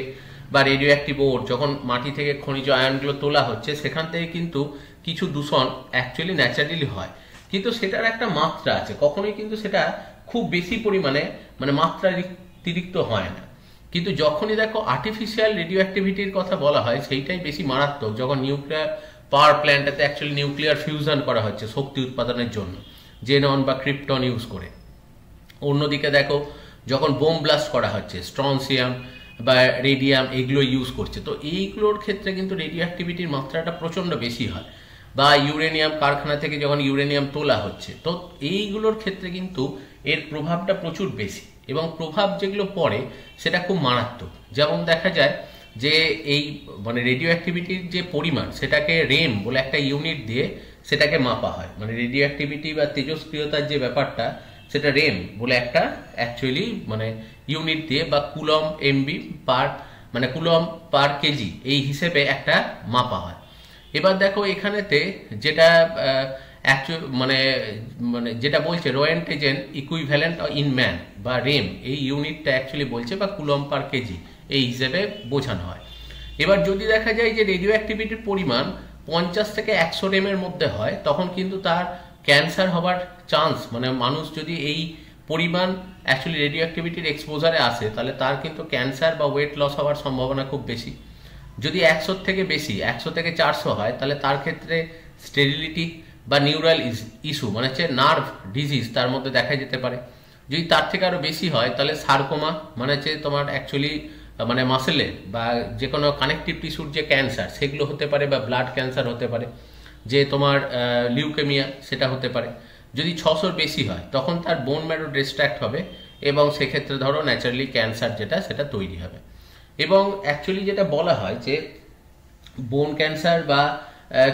বা রেডিও অ্যাক্টিভ ওর যখন মাটি থেকে খনিজ আয়নগুলো তোলা হচ্ছে সেখান থেকে কিন্তু কিছু দূষণ অ্যাকচুয়ালি ন্যাচারালি হয়, কিন্তু সেটার একটা মাত্রা আছে, কখনোই কিন্তু সেটা খুব বেশি পরিমাণে মানে মাত্রাতিরিক্ত হয় না। কিন্তু যখনই দেখো আর্টিফিশিয়াল রেডিও অ্যাক্টিভিটির কথা বলা হয় সেইটাই বেশি মারাত্মক, যখন নিউক্লিয়ার পাওয়ার প্ল্যান্টটাতে অ্যাকচুয়ালি নিউক্লিয়ার ফিউশন করা হচ্ছে শক্তি উৎপাদনের জন্য, জেনন বা ক্রিপ্টন ইউজ করে। অন্যদিকে দেখো যখন বোম ব্লাস্ট করা হচ্ছে, স্ট্রনসিয়াম বা রেডিয়াম এগুলো ইউজ করছে, তো এইগুলোর ক্ষেত্রে কিন্তু রেডিও অ্যাক্টিভিটির মাত্রাটা প্রচণ্ড বেশি হয়। বা ইউরেনিয়াম কারখানা থেকে যখন ইউরেনিয়াম তোলা হচ্ছে, তো এইগুলোর ক্ষেত্রে কিন্তু এর প্রভাবটা প্রচুর বেশি এবং প্রভাব যেগুলো পড়ে সেটা খুব মারাত্মক। যেমন দেখা যায় যে এই মানে রেডিও অ্যাক্টিভিটির যে পরিমাণ সেটাকে রেম বলে একটা ইউনিট দিয়ে সেটাকে মাপা হয়, মানে রেডিও অ্যাক্টিভিটি বা তেজস্ক্রিয়তার যে ব্যাপারটা সেটা রেম বলে একটা অ্যাকচুয়ালি মানে ইউনিট দিয়ে বা কুলম এমবি পার মানে কুলম পার কেজি এই হিসেবে একটা মাপা হয়। এবার দেখো এখানেতে যেটা মানে মানে যেটা বলছে রোয়েন্টেজেন ইকুইভ্যালেন্ট ইন ম্যান বা রেম এই ইউনিটটা অ্যাকচুয়ালি বলছে বা কুলম পার কেজি এই হিসেবে বোঝানো হয়। এবার যদি দেখা যায় যে রেডিও অ্যাক্টিভিটির পরিমাণ 50 থেকে 100 রেমের মধ্যে হয়, তখন কিন্তু তার ক্যান্সার হবার চান্স, মানে মানুষ যদি এই পরিমাণ অ্যাকচুয়ালি রেডিও অ্যাক্টিভিটির এক্সপোজারে আসে তাহলে তার কিন্তু ক্যান্সার বা ওয়েট লস হওয়ার সম্ভাবনা খুব বেশি। যদি 100 থেকে বেশি 100 থেকে 400 হয় তাহলে তার ক্ষেত্রে স্টেরিলিটি বা নিউরাল ইস্যু মানে হচ্ছে নার্ভ ডিজিজ তার মধ্যে দেখা যেতে পারে। যদি তার থেকে আরো বেশি হয় তাহলে সার্কোমা মানে হচ্ছে তোমার অ্যাকচুয়ালি মানে মাসেলের বা যে কোনো কানেকটিভ টিস্যুর যে ক্যান্সার সেগুলো হতে পারে, বা ব্লাড ক্যান্সার হতে পারে, যে তোমার লিউকেমিয়া সেটা হতে পারে। যদি 600 বেশি হয় তখন তার বোন ম্যারো ডিস্ট্র্যাক্ট হবে এবং সেক্ষেত্রে ধরো ন্যাচারালি ক্যান্সার যেটা সেটা তৈরি হবে। এবং অ্যাকচুয়ালি যেটা বলা হয় যে বোন ক্যান্সার বা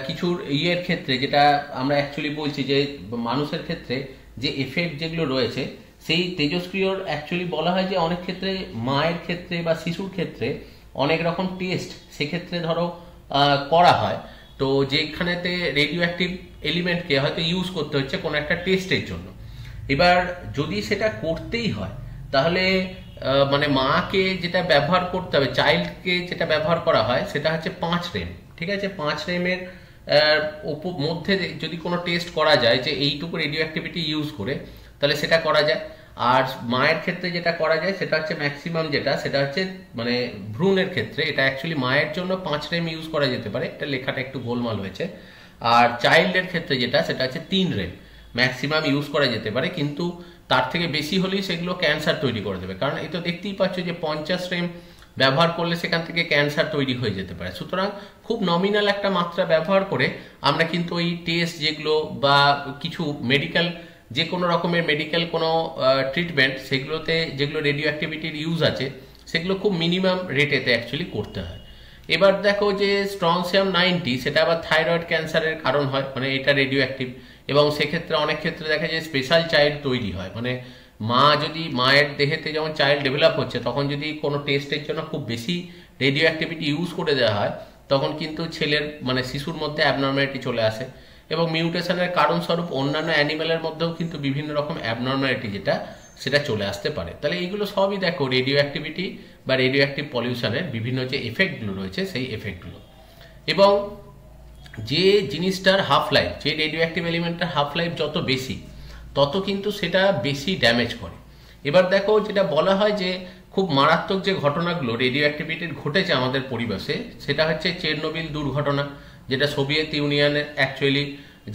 কিছুর ইয়ের ক্ষেত্রে যেটা আমরা অ্যাকচুয়ালি বলছি যে মানুষের ক্ষেত্রে যে এফেক্ট যেগুলো রয়েছে সেই তেজস্ক্রিয়র অ্যাকচুয়ালি বলা হয় যে অনেক ক্ষেত্রে মায়ের ক্ষেত্রে বা শিশুর ক্ষেত্রে অনেক রকম টেস্ট সেক্ষেত্রে ধরো করা হয়, তো যেখানেতে রেডিও অ্যাক্টিভ এলিমেন্টকে হয়তো ইউজ করতে হচ্ছে কোনো একটা টেস্টের জন্য। এবার যদি সেটা করতেই হয় তাহলে মানে মাকে যেটা ব্যবহার করতে হবে, চাইল্ডকে যেটা ব্যবহার করা হয় সেটা হচ্ছে 5 রেম, ঠিক আছে? 5 রেমের মধ্যে যদি কোনো টেস্ট করা যায় যে এইটুকু রেডিও অ্যাক্টিভিটি ইউজ করে তাহলে সেটা করা যায়। আর মায়ের ক্ষেত্রে যেটা করা যায় সেটা হচ্ছে ম্যাক্সিমাম যেটা সেটা হচ্ছে মানে ভ্রূণের ক্ষেত্রে এটা অ্যাকচুয়ালি মায়ের জন্য 5 রেম ইউজ করা যেতে পারে, এটা লেখাটা একটু গোলমাল হয়েছে। আর চাইল্ডের ক্ষেত্রে যেটা সেটা হচ্ছে 3 রেম ম্যাক্সিমাম ইউজ করা যেতে পারে, কিন্তু তার থেকে বেশি হলেই সেগুলো ক্যান্সার তৈরি করে দেবে, কারণ এই তো দেখতেই পাচ্ছ যে 50 রেম ব্যবহার করলে সেখান থেকে ক্যান্সার তৈরি হয়ে যেতে পারে। সুতরাং খুব নমিনাল একটা মাত্রা ব্যবহার করে আমরা কিন্তু ওই টেস্ট যেগুলো বা কিছু মেডিকেল যে কোনো রকমের মেডিকেল কোনো ট্রিটমেন্ট সেগুলোতে যেগুলো রেডিও অ্যাক্টিভিটির ইউজ আছে সেগুলো খুব মিনিমাম রেটেতে অ্যাকচুয়ালি করতে হয়। এবার দেখো যে স্ট্রনসিয়াম 90 সেটা আবার থাইরয়েড ক্যান্সারের কারণ হয়, মানে এটা রেডিও অ্যাক্টিভ, এবং সেক্ষেত্রে অনেক ক্ষেত্রে দেখা যায় স্পেশাল চাইল্ড তৈরি হয়, মানে মা যদি মায়ের দেহেতে যখন চাইল্ড ডেভেলপ হচ্ছে তখন যদি কোনো টেস্টের জন্য খুব বেশি রেডিও অ্যাক্টিভিটি ইউজ করে দেওয়া হয় তখন কিন্তু ছেলের মানে শিশুর মধ্যে অ্যাবনর্ম্যালিটি চলে আসে, এবং মিউটেশনের কারণস্বরূপ অন্যান্য অ্যানিমেলের মধ্যেও কিন্তু বিভিন্ন রকম অ্যাবনর্ম্যালিটি যেটা সেটা চলে আসতে পারে। তাহলে এইগুলো সবই দেখো রেডিও অ্যাক্টিভিটি বা রেডিও অ্যাক্টিভ পলিউশনের বিভিন্ন যে এফেক্টগুলো রয়েছে সেই এফেক্টগুলো। এবং যে জিনিসটার হাফ লাইফ, যে রেডিও অ্যাক্টিভ এলিমেন্টটার হাফ লাইফ যত বেশি তত কিন্তু সেটা বেশি ড্যামেজ করে। এবার দেখো যেটা বলা হয় যে খুব মারাত্মক যে ঘটনাগুলো রেডিও অ্যাক্টিভিটির ঘটেছে আমাদের পরিবেশে সেটা হচ্ছে চেরনোবিল দুর্ঘটনা, যেটা সোভিয়েত ইউনিয়নের অ্যাকচুয়ালি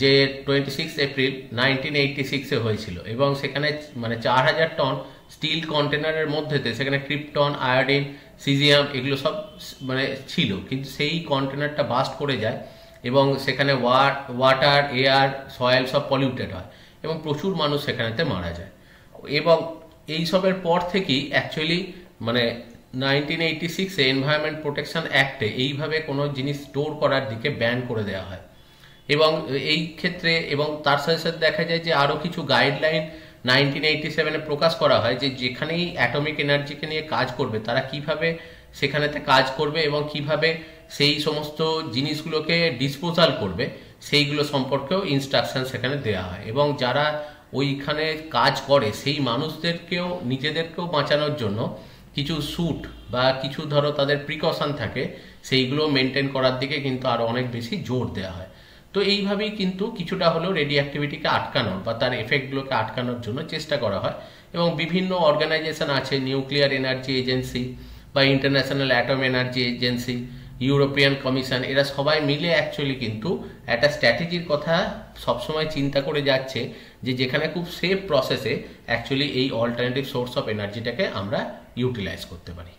যে 26 এপ্রিল 1986-এ হয়েছিল, এবং সেখানে মানে 4000 টন স্টিল কন্টেনারের মধ্যেতে সেখানে ক্রিপ্টন, আয়োডিন, সিজিয়াম এগুলো সব মানে ছিল, কিন্তু সেই কন্টেনারটা বাস্ট করে যায় এবং সেখানে ওয়াটার, এয়ার, সয়েল সব পলিউটেড হয় এবং প্রচুর মানুষ সেখানেতে মারা যায়। এবং এইসবের পর থেকেই অ্যাকচুয়ালি মানে 1986-এ এনভায়রনমেন্ট প্রোটেকশন অ্যাক্টে এইভাবে কোনো জিনিস স্টোর করার দিকে ব্যান করে দেওয়া হয়। এবং এই ক্ষেত্রে এবং তার সাথে সাথে দেখা যায় যে আরও কিছু গাইডলাইন 1987-এ প্রকাশ করা হয় যে যেখানেই অ্যাটমিক এনার্জিকে নিয়ে কাজ করবে তারা কিভাবে সেখানেতে কাজ করবে এবং কিভাবে সেই সমস্ত জিনিসগুলোকে ডিসপোজাল করবে সেইগুলো সম্পর্কেও ইনস্ট্রাকশন সেখানে দেওয়া হয়। এবং যারা ওইখানে কাজ করে সেই মানুষদেরকেও নিজেদেরকেও বাঁচানোর জন্য কিছু স্যুট বা কিছু ধরো তাদের প্রিকশন থাকে, সেইগুলো মেনটেন করার দিকে কিন্তু আরো অনেক বেশি জোর দেওয়া হয়। তো এইভাবেই কিন্তু কিছুটা হলেও রেডিও অ্যাক্টিভিটিকে আটকানোর বা তার এফেক্টগুলোকে আটকানোর জন্য চেষ্টা করা হয়। এবং বিভিন্ন অর্গানাইজেশন আছে, নিউক্লিয়ার এনার্জি এজেন্সি বা international atom energy agency, European commission, এরা সবাই মিলে অ্যাকচুয়ালি কিন্তু একটা স্ট্র্যাটেজির কথা সবসময় চিন্তা করে যাচ্ছে যে যেখানে খুব সেফ প্রসেসে অ্যাকচুয়ালি এই অল্টারনেটিভ সোর্স অফ এনার্জিটাকে আমরা ইউটিলাইজ করতে পারি।